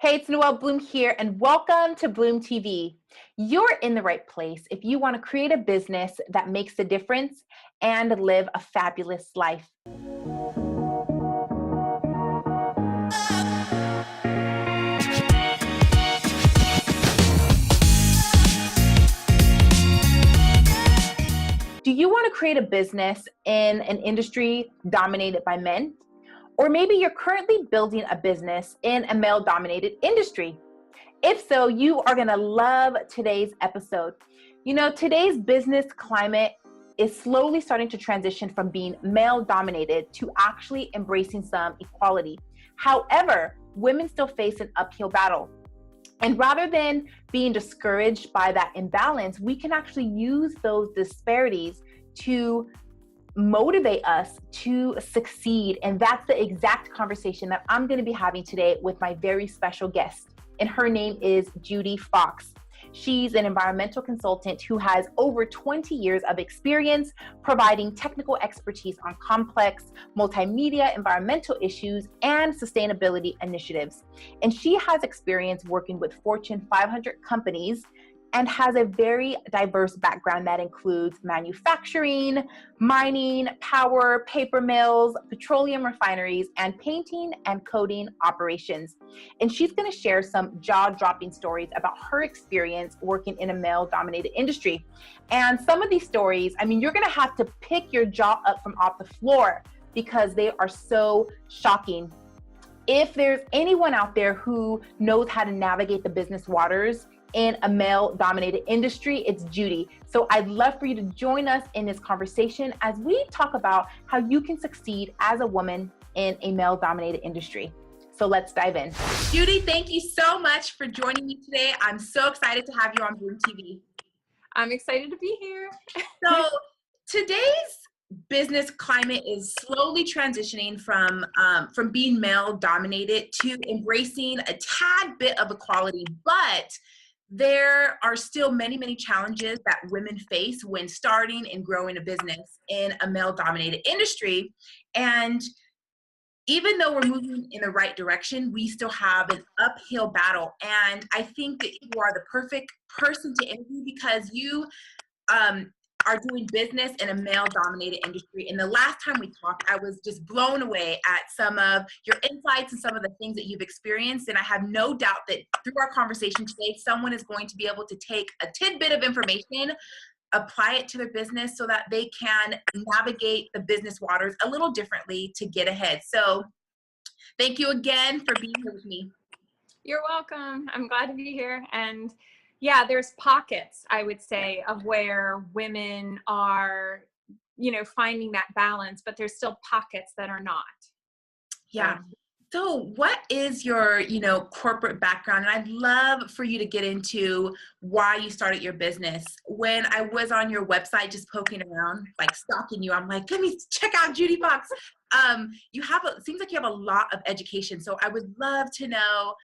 Hey, it's Noelle Bloom here, and welcome to Bloom TV. You're in the right place if you want to create a business that makes a difference and live a fabulous life. Do you want to create a business in an industry dominated by men? Or maybe you're currently building a business in a male-dominated industry. If so, you are going to love today's episode. You know, today's business climate is slowly starting to transition from being male-dominated to actually embracing some equality. However, women still face an uphill battle. And rather than being discouraged by that imbalance, we can actually use those disparities to motivate us to succeed. And that's the exact conversation that I'm going to be having today with my very special guest. And her name is Judi Fox. She's an environmental consultant who has over 20 years of experience providing technical expertise on complex multimedia environmental issues and sustainability initiatives. And she has experience working with Fortune 500 companies and has a very diverse background that includes manufacturing, mining, power, paper mills, petroleum refineries, and painting and coating operations. And she's gonna share some jaw-dropping stories about her experience working in a male-dominated industry. And some of these stories, I mean, you're gonna have to pick your jaw up from off the floor because they are so shocking. If there's anyone out there who knows how to navigate the business waters in a male-dominated industry, it's Judi. So I'd love for you to join us in this conversation as we talk about how you can succeed as a woman in a male-dominated industry. So let's dive in. Judi, thank you so much for joining me today. I'm so excited to have you on Bloom TV. I'm excited to be here. So today's business climate is slowly transitioning from being male-dominated to embracing a tad bit of equality, but there are still many, many challenges that women face when starting and growing a business in a male-dominated industry. And even though we're moving in the right direction, we still have an uphill battle. And I think that you are the perfect person to interview because you are doing business in a male-dominated industry. And the last time we talked, I was just blown away at some of your insights and some of the things that you've experienced. And I have no doubt that through our conversation today, someone is going to be able to take a tidbit of information, apply it to their business so that they can navigate the business waters a little differently to get ahead. So thank you again for being here with me. You're welcome. I'm glad to be here. And yeah, there's pockets, I would say, of where women are, finding that balance, but there's still pockets that are not. Yeah. So what is your, corporate background? And I'd love for you to get into why you started your business. When I was on your website, just poking around, like stalking you, I'm like, let me check out Judi Fox. It seems like you have a lot of education. So I would love to know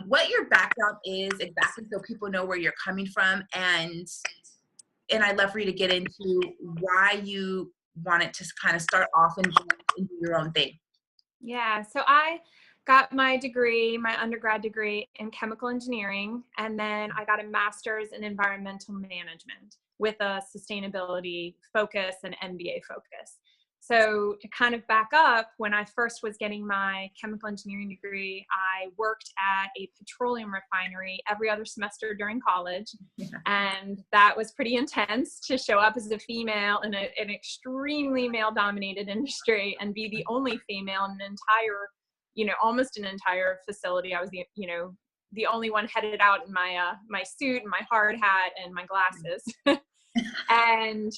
what your background is exactly so people know where you're coming from. And I'd love for you to get into why you wanted to kind of start off and do your own thing. Yeah, so I got my undergrad degree in chemical engineering, and then I got a master's in environmental management with a sustainability focus and MBA focus. So to kind of back up, when I first was getting my chemical engineering degree, I worked at a petroleum refinery every other semester during college. Yeah. And that was pretty intense to show up as a female in an extremely male-dominated industry and be the only female in an entire, almost an entire facility. I was the only one headed out in my suit and my hard hat and my glasses. And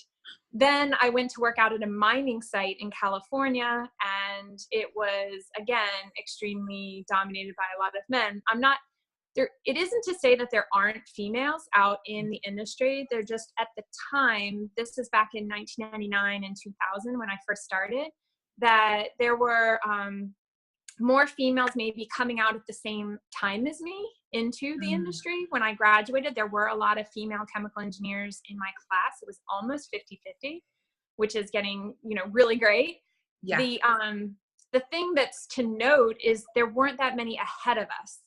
then I went to work out at a mining site in California, and it was, again, extremely dominated by a lot of men. It isn't to say that there aren't females out in the industry. They're just at the time, this is back in 1999 and 2000 when I first started, that there were more females maybe coming out at the same time as me into the industry. When I graduated, there were a lot of female chemical engineers in my class. It was almost 50-50, which is getting, really great. Yeah. The thing that's to note is there weren't that many ahead of us.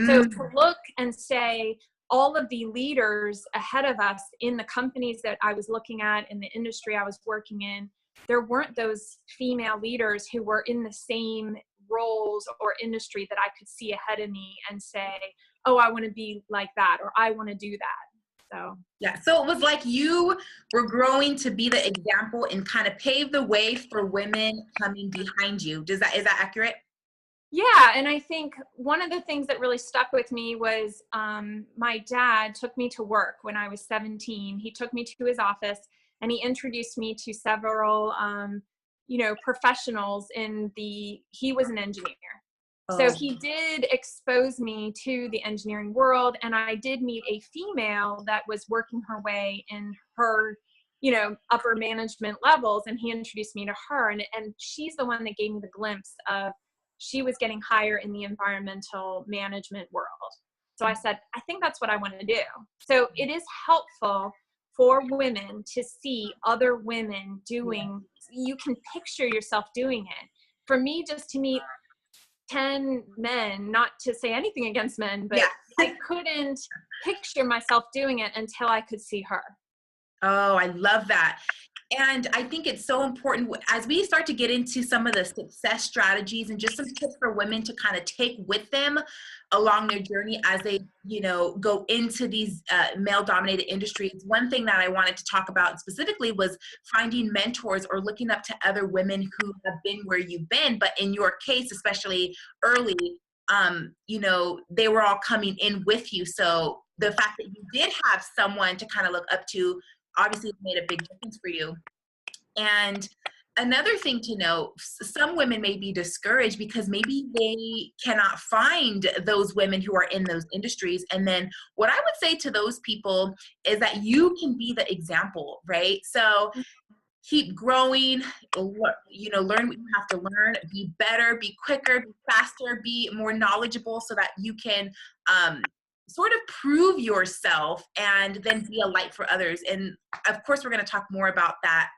So to look and say, all of the leaders ahead of us in the companies that I was looking at, in the industry I was working in, there weren't those female leaders who were in the same roles or industry that I could see ahead of me and say, oh, I want to be like that, or I want to do that. So yeah, so it was like you were growing to be the example and kind of pave the way for women coming behind you. Is that accurate? yeah, and I think one of the things that really stuck with me was my dad took me to work when I was 17. He took me to his office and he introduced me to several, professionals he was an engineer. So he did expose me to the engineering world, and I did meet a female that was working her way in her, upper management levels, and he introduced me to her, and she's the one that gave me the glimpse of she was getting higher in the environmental management world. So I said, I think that's what I want to do. So it is helpful for women to see other women doing, you can picture yourself doing it. For me, just to meet 10 men, not to say anything against men, but I couldn't picture myself doing it until I could see her. Oh, I love that. And I think it's so important as we start to get into some of the success strategies and just some tips for women to kind of take with them along their journey as they, go into these male-dominated industries. One thing that I wanted to talk about specifically was finding mentors or looking up to other women who have been where you've been. But in your case, especially early, they were all coming in with you. So the fact that you did have someone to kind of look up to obviously made a big difference for you. And another thing to note, some women may be discouraged because maybe they cannot find those women who are in those industries. And then what I would say to those people is that you can be the example, right? So keep growing, learn what you have to learn, be better, be quicker, be faster, be more knowledgeable so that you can sort of prove yourself and then be a light for others. And of course, we're going to talk more about that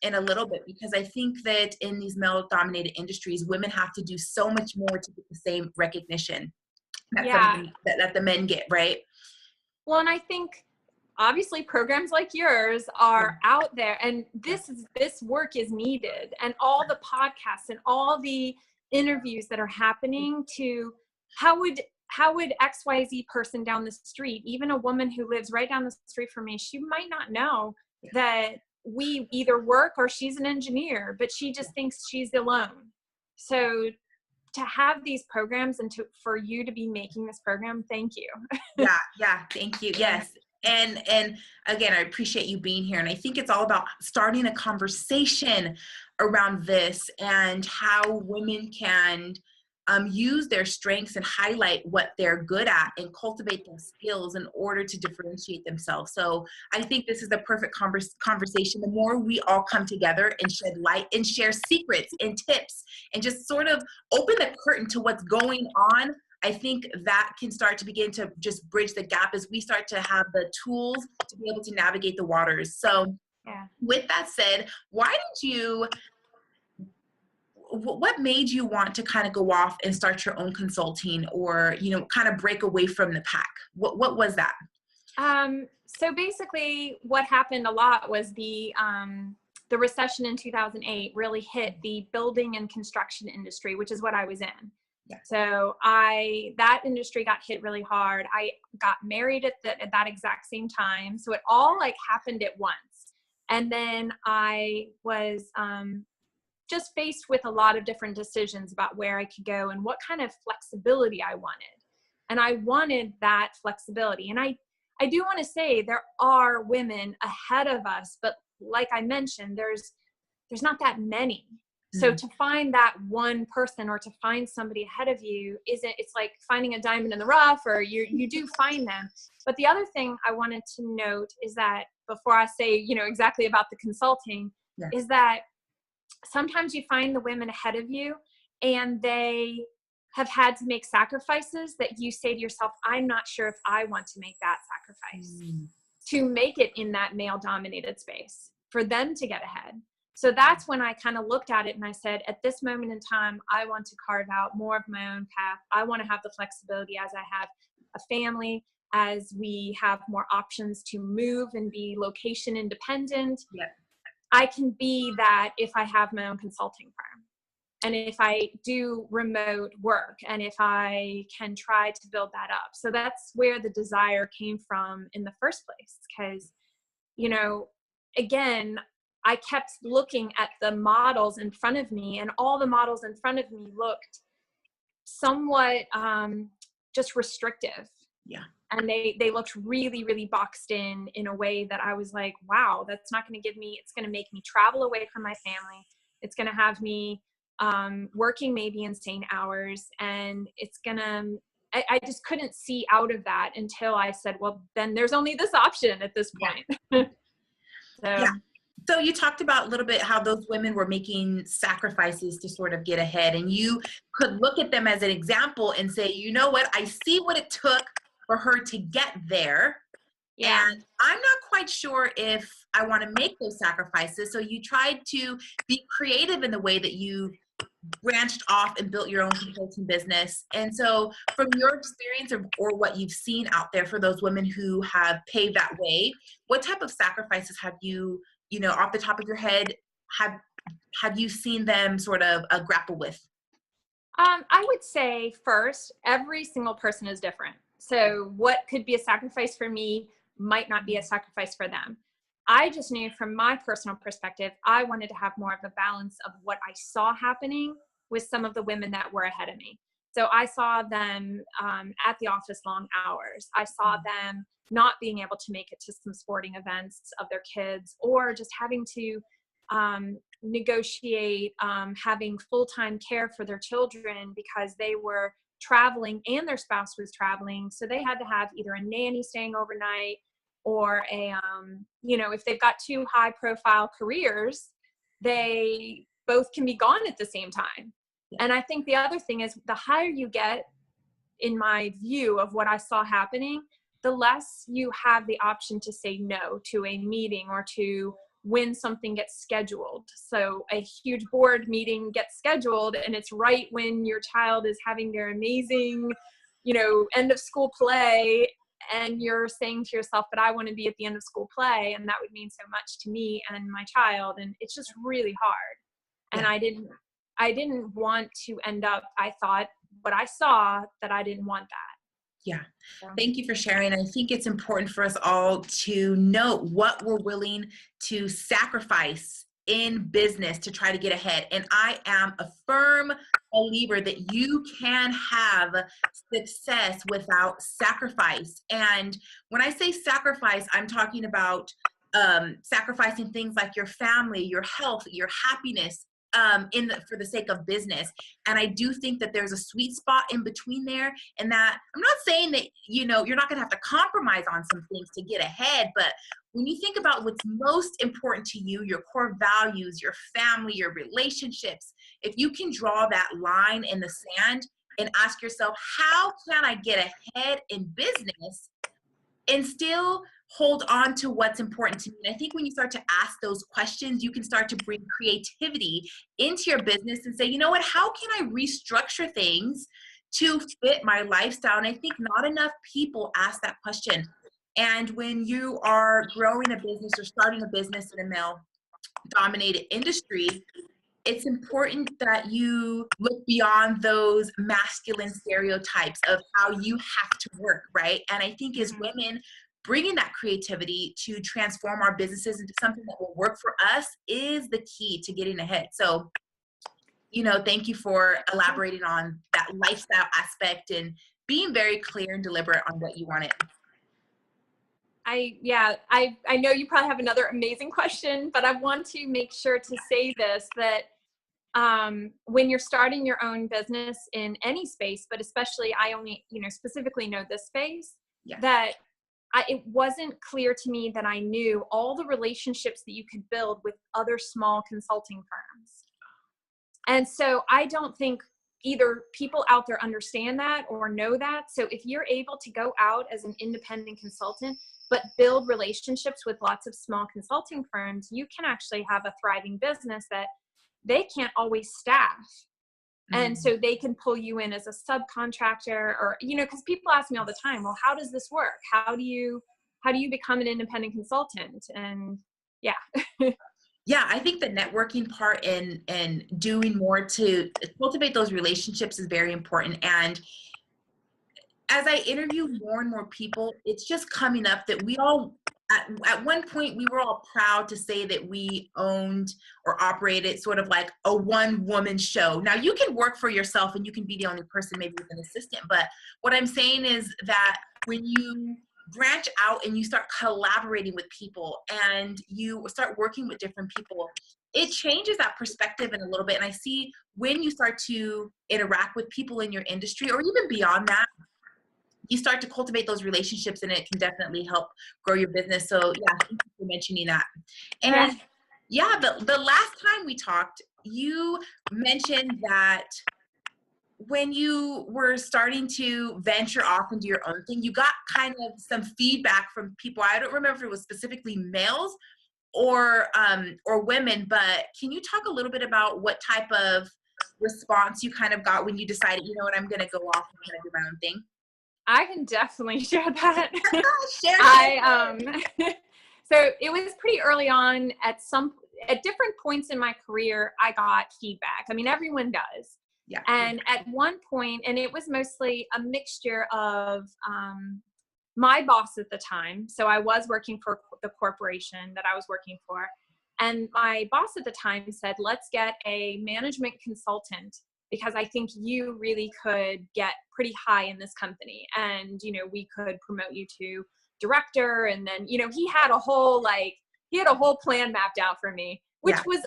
in a little bit, because I think that in these male-dominated industries, women have to do so much more to get the same recognition that the men get, right? Well, and I think obviously programs like yours are out there, and this work is needed, and all the podcasts and all the interviews that are happening to how would XYZ person down the street, even a woman who lives right down the street from me, she might not know that we either work or she's an engineer, but she just thinks she's alone. So to have these programs and for you to be making this program, thank you. Yeah, thank you. Yes. And again, I appreciate you being here. And I think it's all about starting a conversation around this and how women can use their strengths and highlight what they're good at and cultivate those skills in order to differentiate themselves. So I think this is the perfect conversation. The more we all come together and shed light and share secrets and tips and just sort of open the curtain to what's going on, I think that can start to begin to just bridge the gap as we start to have the tools to be able to navigate the waters. So with that said, what made you want to kind of go off and start your own consulting or, kind of break away from the pack? What was that? So basically what happened a lot was the recession in 2008 really hit the building and construction industry, which is what I was in. So that industry got hit really hard. I got married at that exact same time. So it all happened at once. And then I was just faced with a lot of different decisions about where I could go and what kind of flexibility I wanted. And I wanted that flexibility. And I do want to say there are women ahead of us, but like I mentioned, there's not that many. So to find that one person or to find somebody ahead of you it's like finding a diamond in the rough, or you do find them. But the other thing I wanted to note is that before I say, exactly about the consulting, is that sometimes you find the women ahead of you and they have had to make sacrifices that you say to yourself, I'm not sure if I want to make that sacrifice to make it in that male dominated space for them to get ahead. So that's when I kind of looked at it and I said, at this moment in time, I want to carve out more of my own path. I want to have the flexibility as I have a family, as we have more options to move and be location independent. Yeah. I can be that if I have my own consulting firm, and if I do remote work, and if I can try to build that up. So that's where the desire came from in the first place. Because, you know, again, I kept looking at the models in front of me, and all the models in front of me looked somewhat just restrictive. Yeah. And they looked really, really boxed in a way that I was like, wow, that's not going to give me, it's going to make me travel away from my family. It's going to have me working maybe insane hours. And it's going to, I just couldn't see out of that until I said, well, then there's only this option at this point. Yeah. Yeah. So you talked about a little bit how those women were making sacrifices to sort of get ahead, and you could look at them as an example and say, you know what, I see what it took for her to get there. Yeah. And I'm not quite sure if I want to make those sacrifices. So you tried to be creative in the way that you branched off and built your own consulting business. And so from your experience or what you've seen out there for those women who have paved that way, what type of sacrifices have you, off the top of your head, have you seen them sort of grapple with? I would say first, every single person is different. So what could be a sacrifice for me might not be a sacrifice for them. I just knew from my personal perspective, I wanted to have more of a balance of what I saw happening with some of the women that were ahead of me. So I saw them at the office long hours. I saw them not being able to make it to some sporting events of their kids, or just having to negotiate having full-time care for their children because they were traveling and their spouse was traveling. So they had to have either a nanny staying overnight, or if they've got two high profile careers, they both can be gone at the same time. Yeah. And I think the other thing is, the higher you get, in my view of what I saw happening, the less you have the option to say no to a meeting or to when something gets scheduled. So a huge board meeting gets scheduled, and it's right when your child is having their amazing, end of school play, and you're saying to yourself, but I want to be at the end of school play, and that would mean so much to me and my child, and it's just really hard. And yeah. I didn't want to end up, I thought, what I saw, that I didn't want that. Yeah. Thank you for sharing. I think it's important for us all to note what we're willing to sacrifice in business to try to get ahead. And I am a firm believer that you can have success without sacrifice. And when I say sacrifice, I'm talking about sacrificing things like your family, your health, your happiness, for the sake of business. And I do think that there's a sweet spot in between there, and that I'm not saying that, you're not going to have to compromise on some things to get ahead, but when you think about what's most important to you, your core values, your family, your relationships, if you can draw that line in the sand and ask yourself, how can I get ahead in business and still hold on to what's important to me? And I think when you start to ask those questions, you can start to bring creativity into your business and say, you know what, how can I restructure things to fit my lifestyle? And I think not enough people ask that question. And when you are growing a business or starting a business in a male-dominated industry, it's important that you look beyond those masculine stereotypes of how you have to work, right? And I think as women, bringing that creativity to transform our businesses into something that will work for us is the key to getting ahead. So, thank you for elaborating on that lifestyle aspect and being very clear and deliberate on what you wanted. I know you probably have another amazing question, but I want to make sure to say this, that when you're starting your own business in any space, but especially I only, specifically know this space, that it wasn't clear to me that I knew all the relationships that you could build with other small consulting firms. And so I don't think either people out there understand that or know that. So if you're able to go out as an independent consultant, but build relationships with lots of small consulting firms, you can actually have a thriving business that they can't always staff. And so they can pull you in as a subcontractor, or, you know, because people ask me all the time, well, how does this work? How do you become an independent consultant? And yeah. Yeah, I think the networking part and doing more to cultivate those relationships is very important. And as I interview more and more people, it's just coming up that we all, at one point, we were all proud to say that we owned or operated sort of like a one-woman show. Now, you can work for yourself and you can be the only person, maybe with an assistant. But what I'm saying is that when you branch out and you start collaborating with people and you start working with different people, it changes that perspective in a little bit. And I see when you start to interact with people in your industry or even beyond that, you start to cultivate those relationships and it can definitely help grow your business. So yeah, thank you for mentioning that. And yeah, the last time we talked, you mentioned that when you were starting to venture off into your own thing, you got kind of some feedback from people. I don't remember if it was specifically males or women, but can you talk a little bit about what type of response you kind of got when you decided, you know what, I'm going to go off and kind of do my own thing? I can definitely share that. Share. So it was pretty early on. At different points in my career, I got feedback. I mean, everyone does. Yeah. And at one point, and it was mostly a mixture of my boss at the time. So I was working for the corporation that I was working for. And my boss at the time said, let's get a management consultant, because I think you really could get pretty high in this company. And, you know, we could promote you to director. And then, you know, he had a whole plan mapped out for me, which was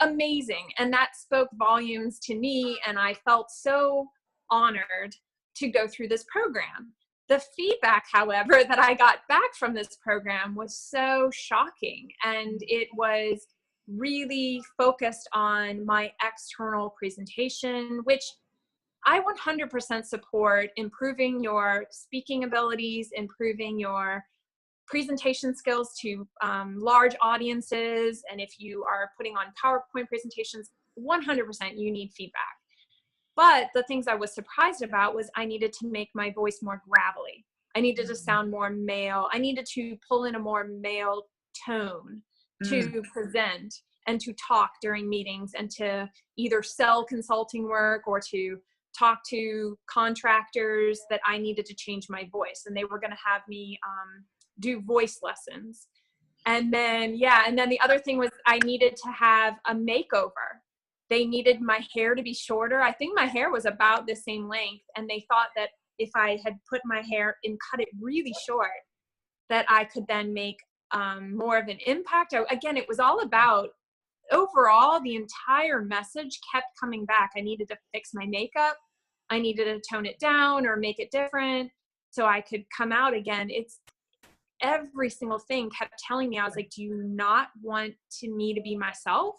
amazing. And that spoke volumes to me. And I felt so honored to go through this program. The feedback, however, that I got back from this program was so shocking. And it was really focused on my external presentation, which I 100% support. Improving your speaking abilities, improving your presentation skills to large audiences. And if you are putting on PowerPoint presentations, 100% you need feedback. But the things I was surprised about was I needed to make my voice more gravelly. I needed to sound more male. I needed to pull in a more male tone to present and to talk during meetings and to either sell consulting work or to talk to contractors that I needed to change my voice. And they were going to have me do voice lessons. And then the other thing was I needed to have a makeover. They needed my hair to be shorter. I think my hair was about the same length. And they thought that if I had put my hair and cut it really short, that I could then make more of an impact. Again, it was all about, overall, the entire message kept coming back. I needed to fix my makeup. I needed to tone it down or make it different so I could come out again. It's every single thing kept telling me, I was like, do you not want me to be myself?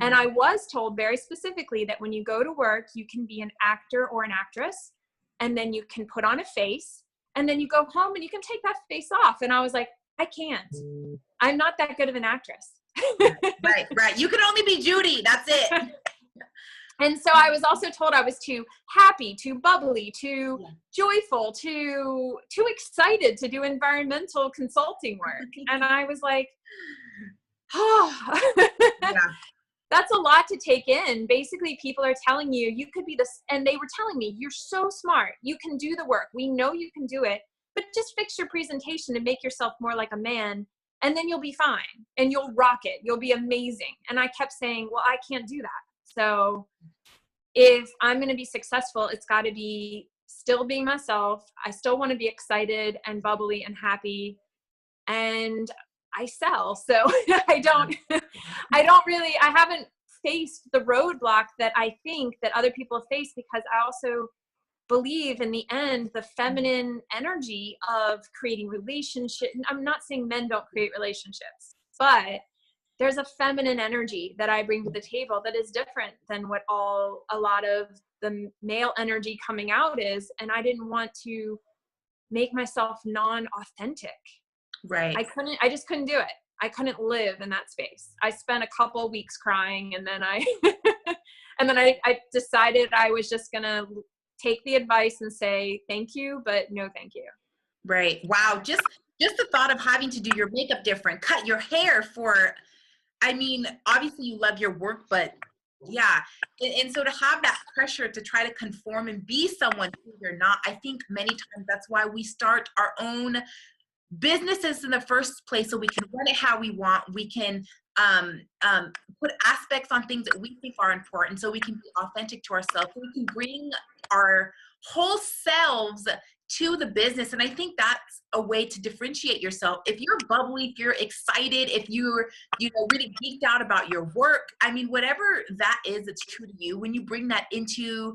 And I was told very specifically that when you go to work, you can be an actor or an actress, and then you can put on a face, and then you go home and you can take that face off. And I was like, I can't. I'm not that good of an actress. Right. You can only be Judi. That's it. And so I was also told I was too happy, too bubbly, too joyful, too excited to do environmental consulting work. And I was like, oh, that's a lot to take in. Basically, people are telling you, you could be this, and they were telling me, you're so smart. You can do the work. We know you can do it, but just fix your presentation and make yourself more like a man, and then you'll be fine and you'll rock it. You'll be amazing. And I kept saying, well, I can't do that. So if I'm going to be successful, it's got to be still being myself. I still want to be excited and bubbly and happy, and I sell. So I haven't faced the roadblock that I think that other people face, because I also believe in the end, the feminine energy of creating relationships. I'm not saying men don't create relationships, but there's a feminine energy that I bring to the table that is different than what a lot of the male energy coming out is. And I didn't want to make myself non-authentic. Right. I just couldn't do it. I couldn't live in that space. I spent a couple weeks crying, and then I decided I was just gonna take the advice and say thank you, but no thank you. Right. Wow. Just the thought of having to do your makeup different, cut your hair for, I mean, obviously you love your work, but yeah. And so to have that pressure to try to conform and be someone who you're not, I think many times that's why we start our own businesses in the first place, so we can run it how we want. We can put aspects on things that we think are important, so we can be authentic to ourselves, so we can bring our whole selves to the business. And I think that's a way to differentiate yourself. If you're bubbly, if you're excited, if you're, really geeked out about your work, I mean, whatever that is, it's true to you. When you bring that into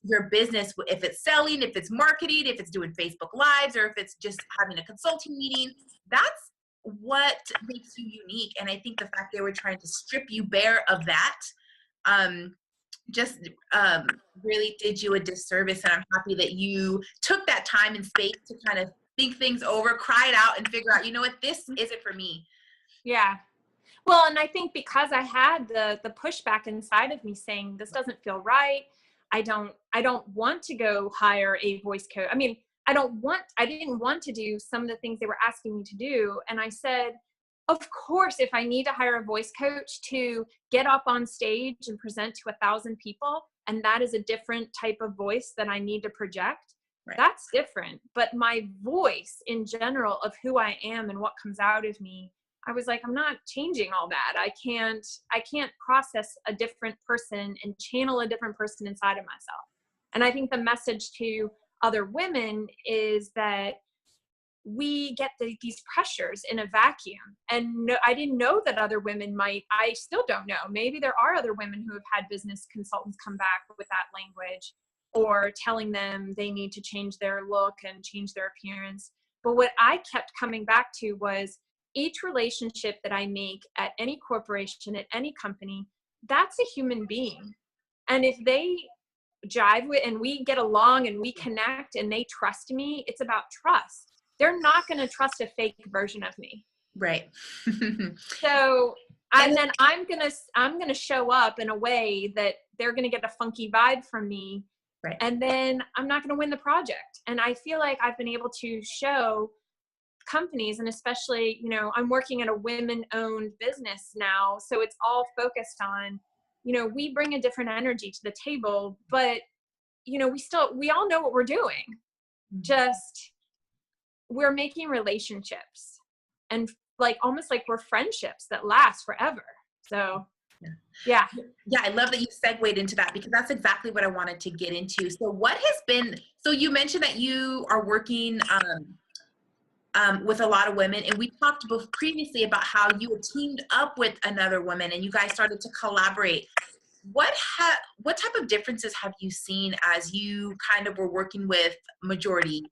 your business, if it's selling, if it's marketing, if it's doing Facebook Lives, or if it's just having a consulting meeting, that's what makes you unique. And I think the fact they were trying to strip you bare of that, just really did you a disservice. And I'm happy that you took that time and space to kind of think things over, cry it out, and figure out, you know what, this isn't for me. Yeah. Well, and I think because I had the pushback inside of me saying, this doesn't feel right. I don't want to go hire a voice coach. I mean, I didn't want to do some of the things they were asking me to do. And I said, of course, if I need to hire a voice coach to get up on stage and present to 1,000 people, and that is a different type of voice that I need to project, right, that's different. But my voice in general of who I am and what comes out of me, I was like, I'm not changing all that. I can't process a different person and channel a different person inside of myself. And I think the message to other women is that we get these pressures in a vacuum. And I didn't know that other women might. I still don't know. Maybe there are other women who have had business consultants come back with that language, or telling them they need to change their look and change their appearance. But what I kept coming back to was, each relationship that I make at any corporation, at any company, that's a human being. And if they jive with, and we get along and we connect and they trust me, it's about trust. They're not going to trust a fake version of me. Right. So, and then I'm going to show up in a way that they're going to get a funky vibe from me. Right. And then I'm not going to win the project. And I feel like I've been able to show companies, and especially, I'm working at a women-owned business now, so it's all focused on, we bring a different energy to the table, but we all know what we're doing. Mm-hmm. Just we're making relationships, and almost like we're friendships that last forever. So yeah, I love that you segued into that, because that's exactly what I wanted to get into. So you mentioned that you are working with a lot of women, and we talked previously about how you had teamed up with another woman and you guys started to collaborate. What type of differences have you seen as you kind of were working with majority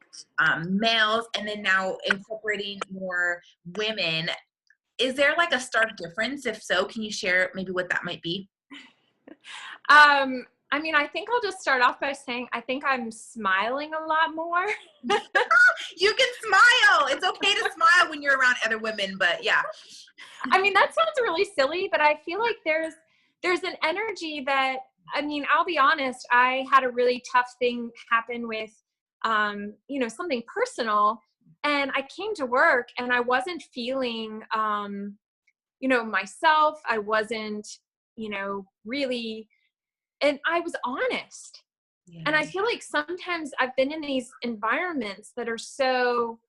males, and then now incorporating more women? Is there like a stark difference? If so, can you share maybe what that might be? I mean, I think I'll just start off by saying I think I'm smiling a lot more. You can smile. It's okay to smile when you're around other women, but yeah. I mean, that sounds really silly, but I feel like there's an energy that, I mean, I'll be honest, I had a really tough thing happen with, something personal, and I came to work and I wasn't feeling, myself. I wasn't, really, and I was honest. Yeah. And I feel like sometimes I've been in these environments that are so,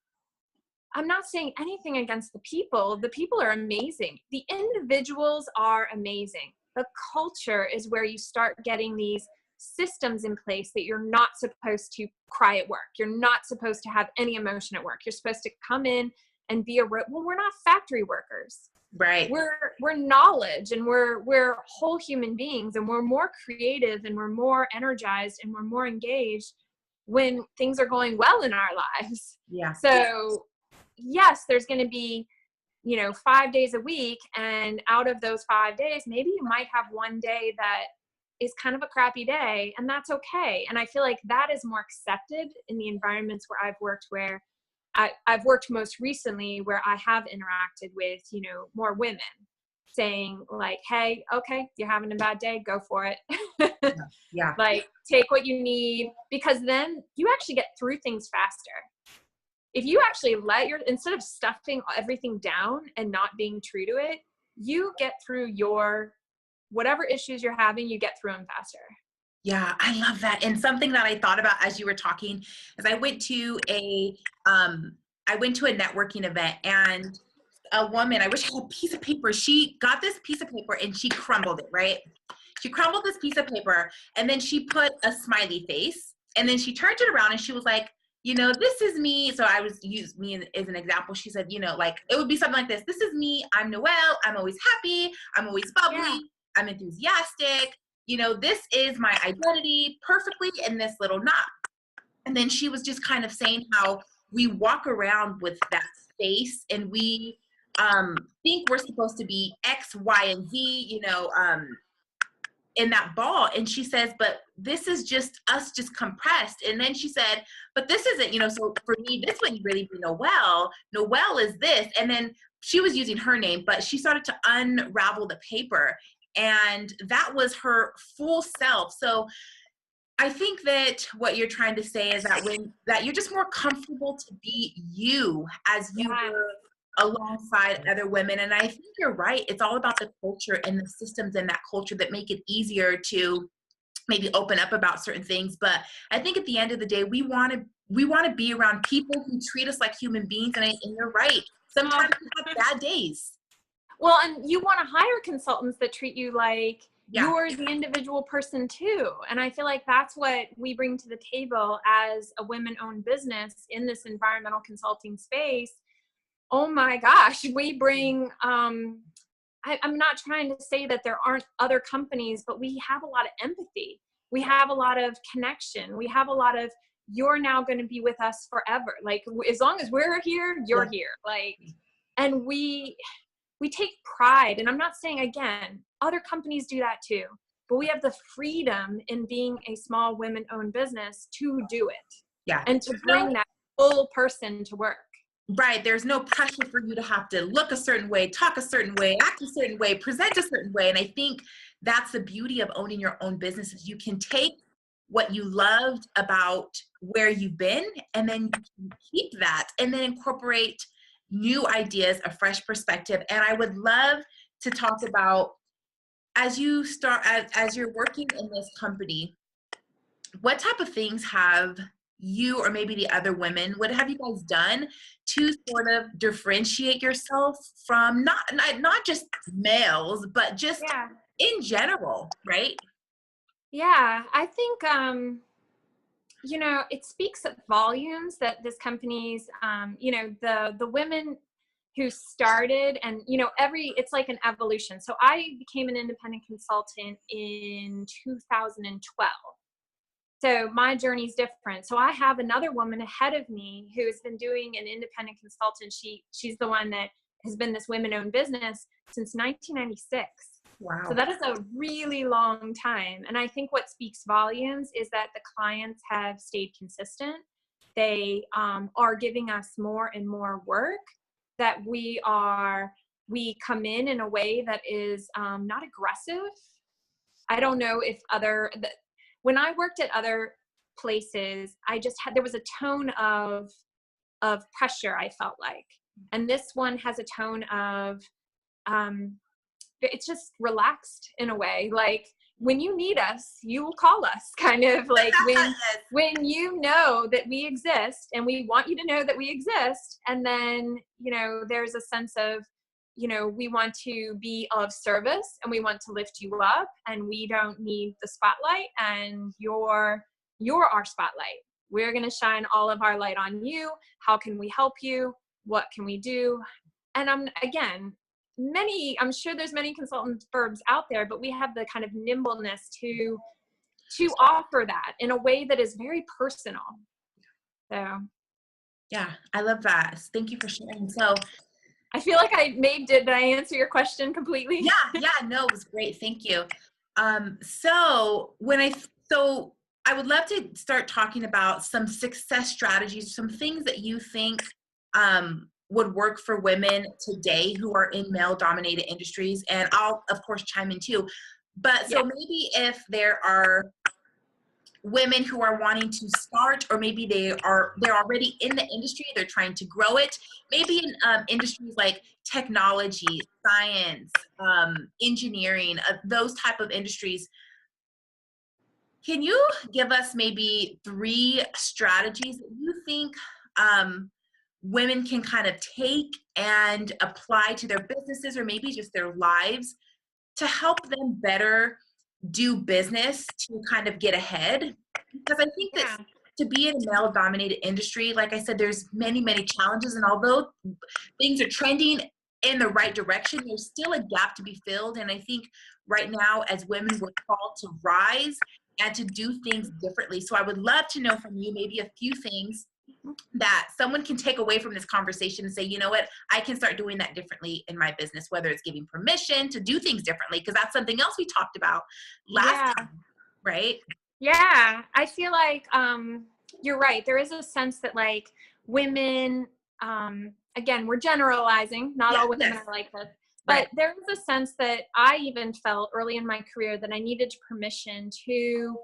I'm not saying anything against the people. The people are amazing. The individuals are amazing. The culture is where you start getting these systems in place that you're not supposed to cry at work. You're not supposed to have any emotion at work. You're supposed to come in and be well, we're not factory workers. Right. We're knowledge, and we're whole human beings, and we're more creative, and we're more energized, and we're more engaged when things are going well in our lives. Yeah. So yes, there's going to be, 5 days a week, and out of those 5 days, maybe you might have one day that is kind of a crappy day, and that's okay. And I feel like that is more accepted in the environments where I've worked, where I've worked most recently where I have interacted with, you know, more women saying like, hey, okay, you're having a bad day, go for it. Yeah. Like, take what you need, because then you actually get through things faster. If you actually instead of stuffing everything down and not being true to it, you get through your, whatever issues you're having, you get through them faster. Yeah, I love that. And something that I thought about as you were talking is I went to a networking event, and a woman, I wish I had a piece of paper. She got this piece of paper and she crumbled it, right? She crumbled this piece of paper and then she put a smiley face, and then she turned it around and she was like, you know, this is me. So I was use me as an example. She said, you know, like it would be something like this. This is me. I'm Noelle. I'm always happy. I'm always bubbly. Yeah. I'm enthusiastic. You know, this is my identity perfectly in this little knot. And then she was just kind of saying how we walk around with that space and we think we're supposed to be X, Y, and Z, you know, in that ball. And she says, but this is just us just compressed. And then she said, but this isn't, you know, so for me, this wouldn't really be Noelle. Noelle is this. And then she was using her name, but she started to unravel the paper. And that was her full self. So I think that what you're trying to say is that you're just more comfortable to be you as you were alongside other women. And I think you're right. It's all about the culture and the systems in that culture that make it easier to maybe open up about certain things. But I think at the end of the day, we want to be around people who treat us like human beings. And you're right. Sometimes we have bad days. Well, and you want to hire consultants that treat you like Yeah. you're the individual person too. And I feel like that's what we bring to the table as a women-owned business in this environmental consulting space. Oh my gosh, we bring, I'm not trying to say that there aren't other companies, but we have a lot of empathy. We have a lot of connection. We have a lot of, you're now going to be with us forever. Like, as long as we're here, you're here. Like, and we take pride. And I'm not saying, again, other companies do that too, but we have the freedom in being a small women-owned business to do it. Yeah. And to bring that full person to work. Right. There's no pressure for you to have to look a certain way, talk a certain way, act a certain way, present a certain way. And I think that's the beauty of owning your own business, is you can take what you loved about where you've been, and then you can keep that and then incorporate new ideas, a fresh perspective. And I would love to talk about, as you're working in this company, what type of things have you, or maybe the other women, what have you guys done to sort of differentiate yourself from not just males, but just in general, right? Yeah, I think, you know, it speaks volumes that this company's, you know, the women who started, and, you know, it's like an evolution. So I became an independent consultant in 2012. So my journey's different. So I have another woman ahead of me who has been doing an independent consultant. She's the one that has been this women-owned business since 1996. Wow. So that is a really long time. And I think what speaks volumes is that the clients have stayed consistent. They are giving us more and more work, that we come in a way that is not aggressive. I don't know if when I worked at other places, there was a tone of pressure, I felt like. And this one has a tone of, it's just relaxed in a way. Like, when you need us, you will call us, kind of like when you know that we exist, and we want you to know that we exist. And then, you know, there's a sense of, you know, we want to be of service and we want to lift you up, and we don't need the spotlight, and you're our spotlight. We're going to shine all of our light on you. How can we help you? What can we do? And I'm sure there's many consultant firms out there, but we have the kind of nimbleness to offer that in a way that is very personal. So. Yeah, I love that. Thank you for sharing. So I feel like did I answer your question completely? Yeah, no, it was great. Thank you. So I would love to start talking about some success strategies, some things that you think would work for women today who are in male dominated industries? And I'll of course chime in too. But so maybe if there are women who are wanting to start, or maybe they're already in the industry, they're trying to grow it, maybe in industries like technology, science, engineering, those type of industries. Can you give us maybe 3 strategies that you think women can kind of take and apply to their businesses, or maybe just their lives, to help them better do business to kind of get ahead? Because I think that to be in a male dominated industry, like I said, there's many, many challenges. And although things are trending in the right direction, there's still a gap to be filled. And I think right now, as women, we're called to rise and to do things differently. So I would love to know from you maybe a few things that someone can take away from this conversation and say, you know what, I can start doing that differently in my business, whether it's giving permission to do things differently, because that's something else we talked about last time, right? Yeah, I feel like you're right. There is a sense that like women, again, we're generalizing, not all women are like this, but there was a sense that I even felt early in my career that I needed permission to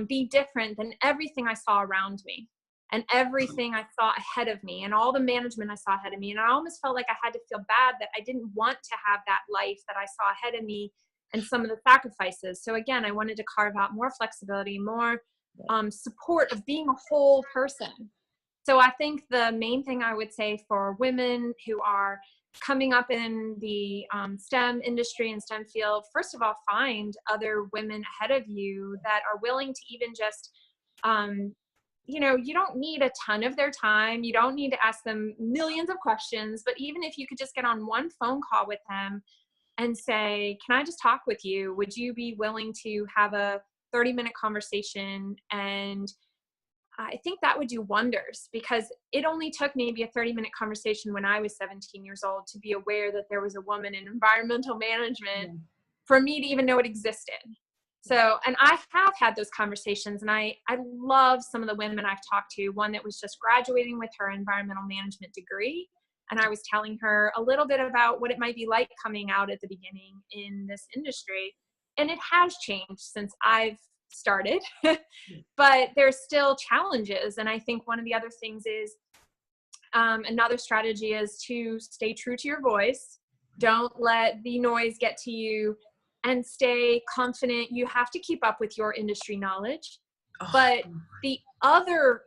be different than everything I saw around me and everything I saw ahead of me and all the management I saw ahead of me. And I almost felt like I had to feel bad that I didn't want to have that life that I saw ahead of me and some of the sacrifices. So again, I wanted to carve out more flexibility, more support of being a whole person. So I think the main thing I would say for women who are coming up in the STEM industry and STEM field, first of all, find other women ahead of you that are willing to even just, you know, you don't need a ton of their time. You don't need to ask them millions of questions, but even if you could just get on one phone call with them and say, can I just talk with you? Would you be willing to have a 30-minute conversation? And I think that would do wonders, because it only took maybe a 30-minute conversation when I was 17 years old to be aware that there was a woman in environmental management for me to even know it existed. So, and I have had those conversations, and I love some of the women I've talked to. One that was just graduating with her environmental management degree. And I was telling her a little bit about what it might be like coming out at the beginning in this industry. And it has changed since I've started, but there's still challenges. And I think one of the other things is, another strategy is to stay true to your voice. Don't let the noise get to you, and stay confident. You have to keep up with your industry knowledge, but the other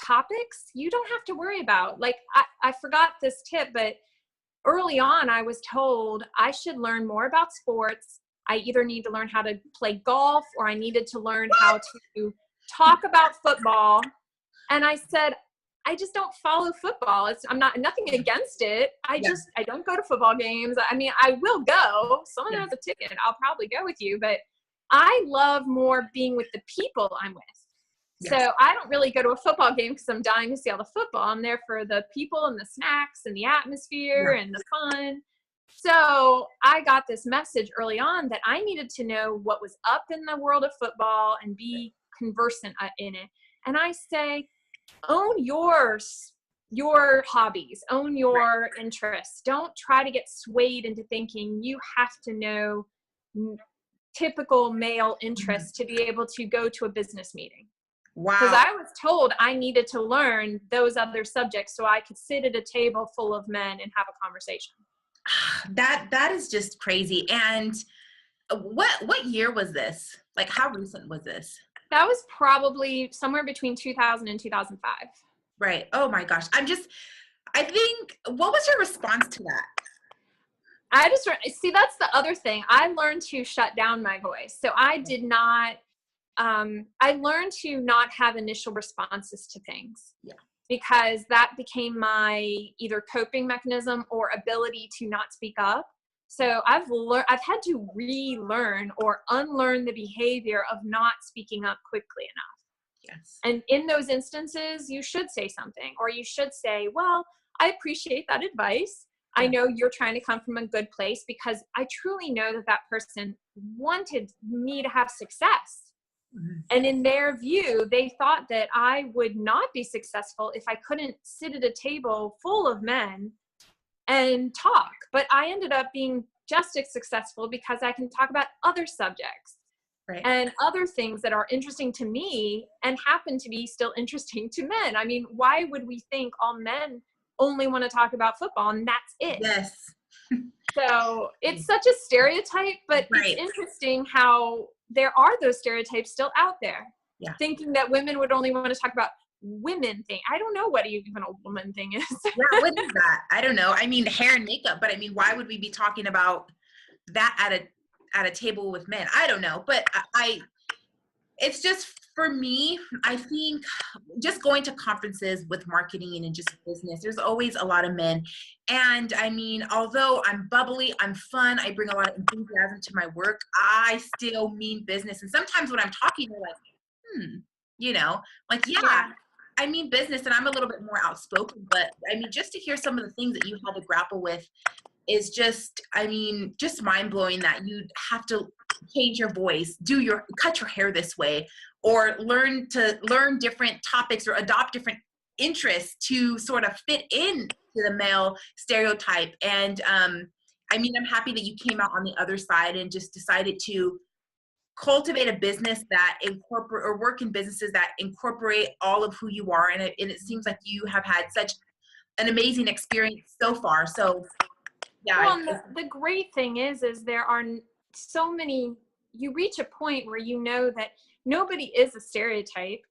topics you don't have to worry about. Like I forgot this tip, but early on I was told I should learn more about sports. I either need to learn how to play golf, or I needed to learn how to talk about football. And I said, I just don't follow football. I'm nothing against it. I don't go to football games. I mean, I will go. Someone has a ticket, I'll probably go with you, but I love more being with the people I'm with. So I don't really go to a football game because I'm dying to see all the football. I'm there for the people and the snacks and the atmosphere and the fun. So I got this message early on that I needed to know what was up in the world of football and be conversant in it. And I say, own your hobbies, own your interests. Don't try to get swayed into thinking you have to know typical male interests to be able to go to a business meeting. Wow. Because I was told I needed to learn those other subjects so I could sit at a table full of men and have a conversation. That is just crazy. And what year was this? Like, how recent was this? That was probably somewhere between 2000 and 2005. Right. Oh my gosh. I think, what was your response to that? See, that's the other thing. I learned to shut down my voice. So I did not, I learned to not have initial responses to things. Yeah. Because that became my either coping mechanism or ability to not speak up. So I've had to relearn or unlearn the behavior of not speaking up quickly enough. Yes. And in those instances, you should say something, or you should say, well, I appreciate that advice. I know you're trying to come from a good place, because I truly know that person wanted me to have success. And in their view, they thought that I would not be successful if I couldn't sit at a table full of men and talk. But I ended up being just as successful because I can talk about other subjects and other things that are interesting to me and happen to be still interesting to men. I mean, why would we think all men only want to talk about football and that's it? Yes. So it's such a stereotype, but it's interesting how there are those stereotypes still out there. Yeah. Thinking that women would only want to talk about women thing. I don't know what even a woman thing is. Yeah, what is that? I don't know. I mean, hair and makeup, but I mean, why would we be talking about that at a table with men? I don't know, but it's just, for me, I think just going to conferences with marketing and just business, there's always a lot of men. And I mean, although I'm bubbly, I'm fun, I bring a lot of enthusiasm to my work, I still mean business. And sometimes when I'm talking, they're like, you know, like, yeah, I mean business, and I'm a little bit more outspoken, but I mean, just to hear some of the things that you had to grapple with is just, I mean, just mind blowing that you'd have to change your voice, cut your hair this way, or learn different topics or adopt different interests to sort of fit in to the male stereotype. And I mean, I'm happy that you came out on the other side and just decided to cultivate a business that work in businesses that incorporate all of who you are. And it seems like you have had such an amazing experience so far. So yeah. Well, the great thing is there are so many, you reach a point where you know that nobody is a stereotype.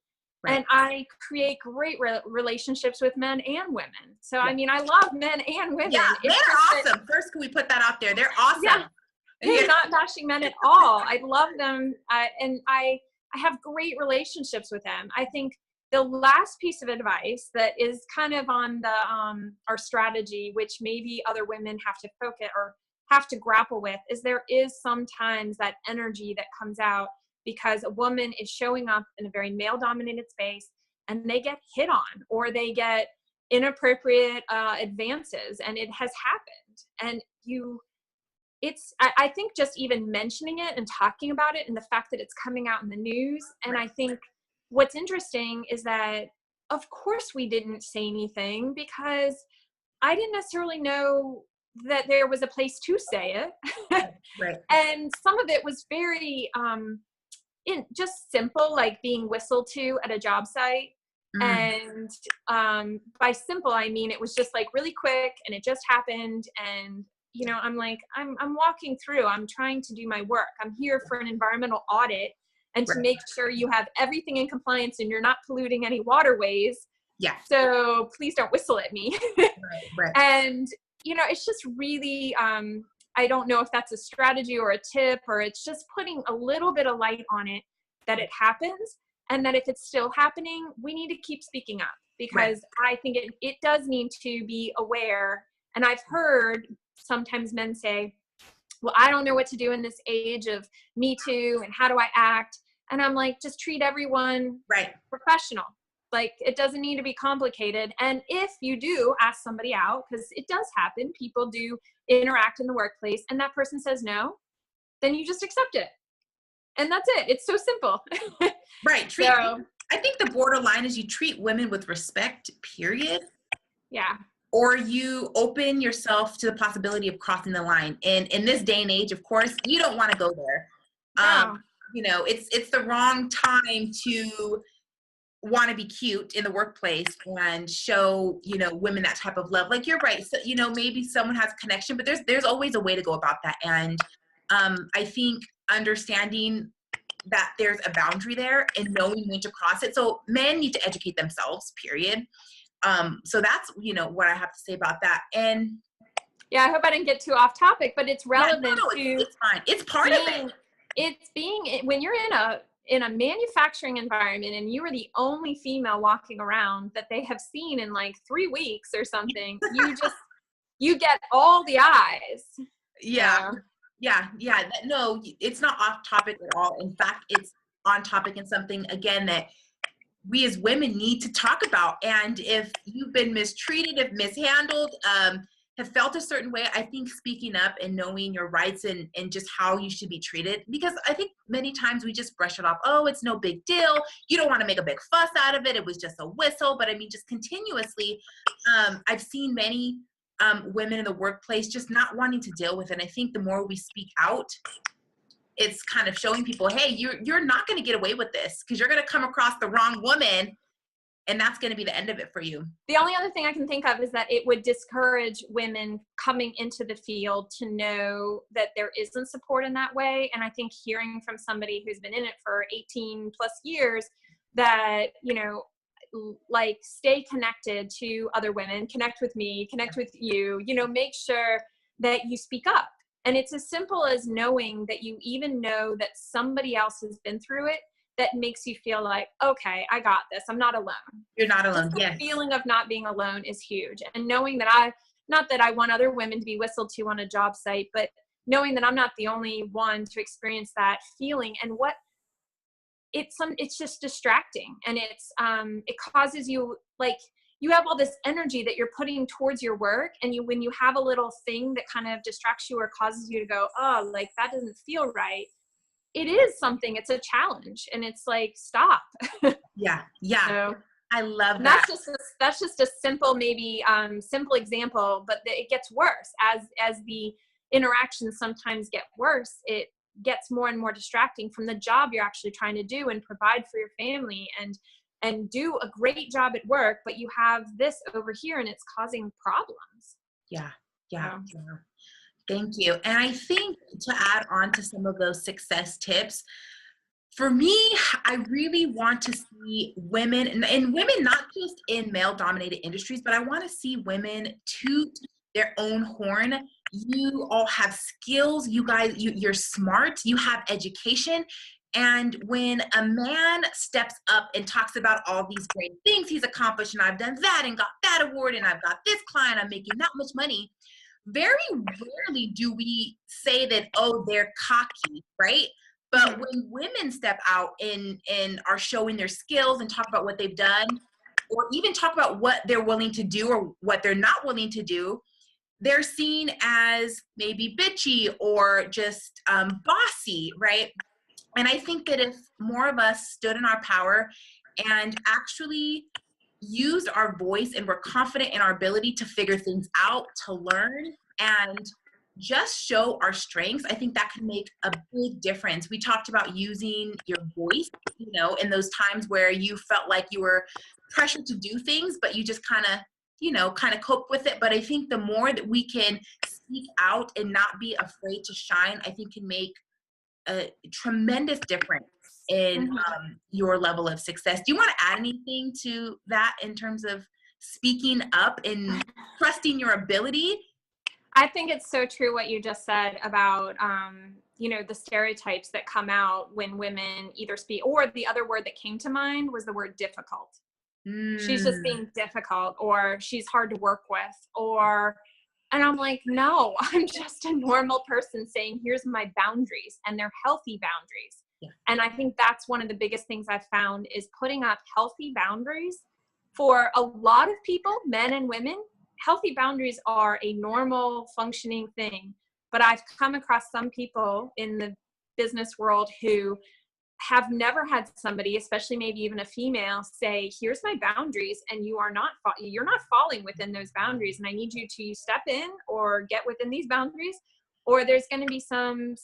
Right. And I create great relationships with men and women. So, I mean, I love men and women. Yeah, they're awesome. First, can we put that out there? They're awesome. Yeah. I'm not bashing men at all. I love them. And I have great relationships with them. I think the last piece of advice that is kind of on the our strategy, which maybe other women have to focus or have to grapple with, is there is sometimes that energy that comes out because a woman is showing up in a very male-dominated space and they get hit on or they get inappropriate advances, and it has happened. And I think just even mentioning it and talking about it and the fact that it's coming out in the news. And I think what's interesting is that, of course, we didn't say anything because I didn't necessarily know that there was a place to say it. And some of it was very just simple, like being whistled to at a job site. And by simple, I mean, it was just like really quick and it just happened. And you know, I'm like, I'm walking through, I'm trying to do my work. I'm here for an environmental audit and to make sure you have everything in compliance and you're not polluting any waterways. Yeah. So please don't whistle at me. And, you know, it's just really, I don't know if that's a strategy or a tip, or it's just putting a little bit of light on it, that it happens. And that if it's still happening, we need to keep speaking up, because I think it does need to be aware. And I've heard sometimes men say, well, I don't know what to do in this age of Me Too and how do I act? And I'm like, just treat everyone professional. Like, it doesn't need to be complicated. And if you do ask somebody out, because it does happen, people do interact in the workplace and that person says no, then you just accept it. And that's it. It's so simple. I think the borderline is you treat women with respect, period. Yeah. Or you open yourself to the possibility of crossing the line. And in this day and age, of course, you don't want to go there. No. You know, it's the wrong time to want to be cute in the workplace and show, you know, women that type of love. Like, you're right. So, you know, maybe someone has a connection, but there's always a way to go about that. And I think understanding that there's a boundary there and knowing when to cross it. So men need to educate themselves, period. So that's, you know, what I have to say about that. And yeah, I hope I didn't get too off topic, but it's relevant to it's fine. It's part of it. It's being, when you're in a manufacturing environment and you are the only female walking around that they have seen in like 3 weeks or something, you get all the eyes. Yeah. No, it's not off topic at all. In fact, it's on topic and something, again, that we as women need to talk about. And if you've been mistreated, if mishandled, have felt a certain way, I think speaking up and knowing your rights and just how you should be treated, because I think many times we just brush it off. Oh, it's no big deal. You don't want to make a big fuss out of it. It was just a whistle. But I mean, just continuously, I've seen many women in the workplace just not wanting to deal with it. And I think the more we speak out, it's kind of showing people, hey, you're not going to get away with this, because you're going to come across the wrong woman, and that's going to be the end of it for you. The only other thing I can think of is that it would discourage women coming into the field to know that there isn't support in that way. And I think hearing from somebody who's been in it for 18 plus years that, you know, like stay connected to other women, connect with me, connect with you, you know, make sure that you speak up. And it's as simple as knowing that you even know that somebody else has been through it, that makes you feel like, okay, I got this. I'm not alone. You're not alone. Just the Yes. feeling of not being alone is huge. And knowing that not that I want other women to be whistled to on a job site, but knowing that I'm not the only one to experience that feeling, and what it's just distracting. And it causes you, like, you have all this energy that you're putting towards your work, and when you have a little thing that kind of distracts you or causes you to go, oh, like that doesn't feel right, it is something, it's a challenge, and it's like, stop. Yeah. So, I love that. That's just a simple, maybe simple example, but it gets worse as the interactions sometimes get worse. It gets more and more distracting from the job you're actually trying to do and provide for your family and do a great job at work, but you have this over here and it's causing problems. Yeah. Thank you. And I think to add on to some of those success tips, for me, I really want to see women, and women not just in male-dominated industries, but I want to see women toot their own horn. You all have skills. You guys, you're smart. You have education. And when a man steps up and talks about all these great things he's accomplished, and I've done that and got that award, and I've got this client, I'm making that much money, very rarely do we say that, oh, they're cocky, right? But when women step out and are showing their skills and talk about what they've done, or even talk about what they're willing to do or what they're not willing to do, they're seen as maybe bitchy or just bossy, right? And I think that if more of us stood in our power and actually used our voice and were confident in our ability to figure things out, to learn, and just show our strengths, I think that can make a big difference. We talked about using your voice, you know, in those times where you felt like you were pressured to do things, but you just kind of cope with it. But I think the more that we can speak out and not be afraid to shine, I think can make a tremendous difference in your level of success. Do you want to add anything to that in terms of speaking up and trusting your ability? I think it's so true what you just said about, the stereotypes that come out when women either speak, or the other word that came to mind was the word difficult. She's just being difficult, or she's hard to work with, and I'm like, no, I'm just a normal person saying, here's my boundaries, and they're healthy boundaries. Yeah. And I think that's one of the biggest things I've found is putting up healthy boundaries for a lot of people, men and women. Healthy boundaries are a normal functioning thing, but I've come across some people in the business world who have never had somebody, especially maybe even a female, say, here's my boundaries, and you're not falling within those boundaries, and I need you to step in or get within these boundaries, or there's going to be some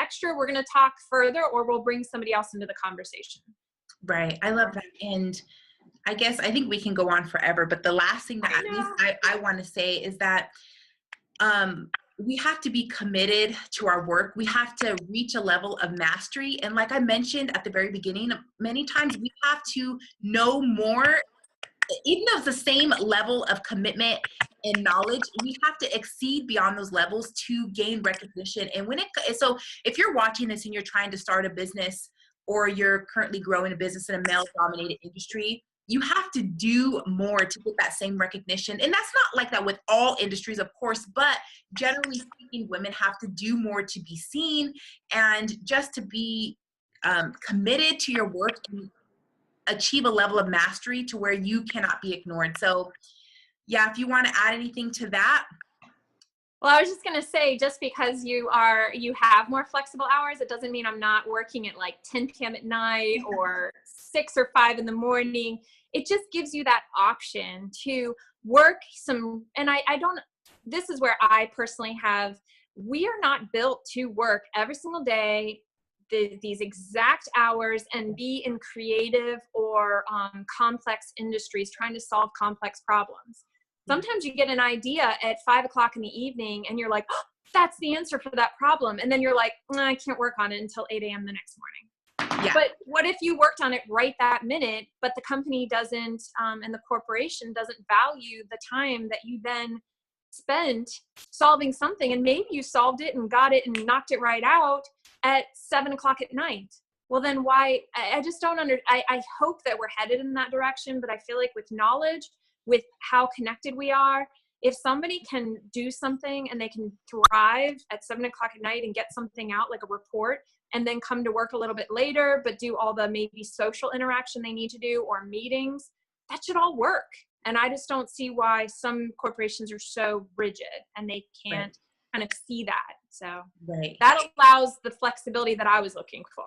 extra, we're going to talk further, or we'll bring somebody else into the conversation. Right. I love that. And I think we can go on forever, but the last thing that at least I want to say is that we have to be committed to our work. We have to reach a level of mastery. And like I mentioned at the very beginning, many times we have to know more, even though it's the same level of commitment and knowledge, we have to exceed beyond those levels to gain recognition. And so if you're watching this and you're trying to start a business, or you're currently growing a business in a male-dominated industry, you have to do more to get that same recognition. And that's not like that with all industries, of course, but generally speaking, women have to do more to be seen and just to be committed to your work and achieve a level of mastery to where you cannot be ignored. So yeah, if you want to add anything to that. Well, I was just going to say, just because you have more flexible hours, it doesn't mean I'm not working at like 10 p.m. at night or 6 or 5 in the morning. It just gives you that option to work and this is where I personally we are not built to work every single day, these exact hours, and be in creative or complex industries trying to solve complex problems. Sometimes you get an idea at 5 o'clock in the evening and you're like, oh, that's the answer for that problem. And then you're like, I can't work on it until 8 a.m. the next morning. Yeah. But what if you worked on it right that minute, but the company doesn't, and the corporation doesn't value the time that you then spent solving something, and maybe you solved it and got it and knocked it right out at 7 o'clock at night. Well, then why? I just don't I hope that we're headed in that direction, but I feel like with knowledge, with how connected we are, if somebody can do something and they can thrive at 7 o'clock at night and get something out like a report, and then come to work a little bit later, but do all the maybe social interaction they need to do or meetings, that should all work. And I just don't see why some corporations are so rigid and they can't kind of see that. So that allows the flexibility that I was looking for.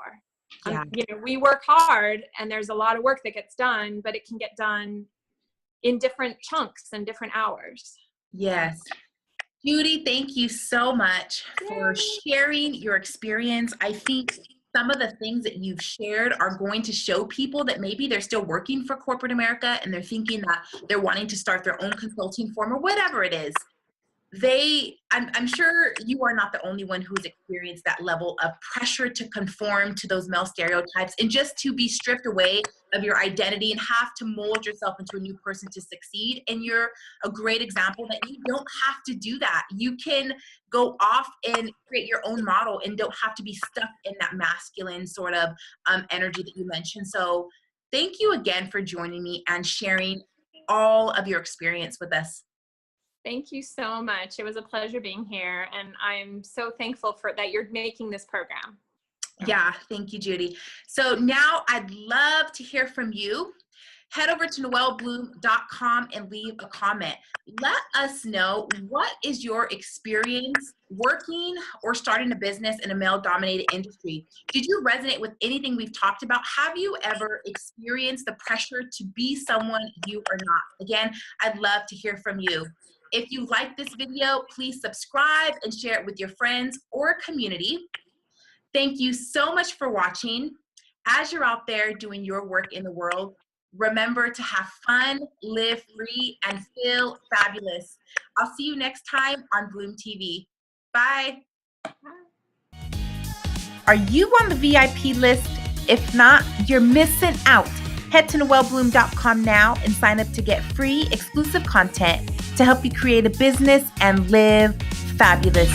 Yeah. We work hard and there's a lot of work that gets done, but it can get done in different chunks and different hours. Yes. Judi, thank you so much for sharing your experience. I think some of the things that you've shared are going to show people that maybe they're still working for corporate America and they're thinking that they're wanting to start their own consulting firm or whatever it is. I'm sure you are not the only one who's experienced that level of pressure to conform to those male stereotypes and just to be stripped away of your identity and have to mold yourself into a new person to succeed. And you're a great example that you don't have to do that. You can go off and create your own model and don't have to be stuck in that masculine sort of energy that you mentioned. So thank you again for joining me and sharing all of your experience with us. Thank you so much. It was a pleasure being here, and I'm so thankful that you're making this program. Yeah, thank you, Judi. So now I'd love to hear from you. Head over to noellebloom.com and leave a comment. Let us know, what is your experience working or starting a business in a male-dominated industry? Did you resonate with anything we've talked about? Have you ever experienced the pressure to be someone you are not? Again, I'd love to hear from you. If you like this video, please subscribe and share it with your friends or community. Thank you so much for watching. As you're out there doing your work in the world, remember to have fun, live free, and feel fabulous. I'll see you next time on Bloom TV. Bye. Are you on the VIP list? If not, you're missing out. Head to noellebloom.com now and sign up to get free exclusive content to help you create a business and live fabulous.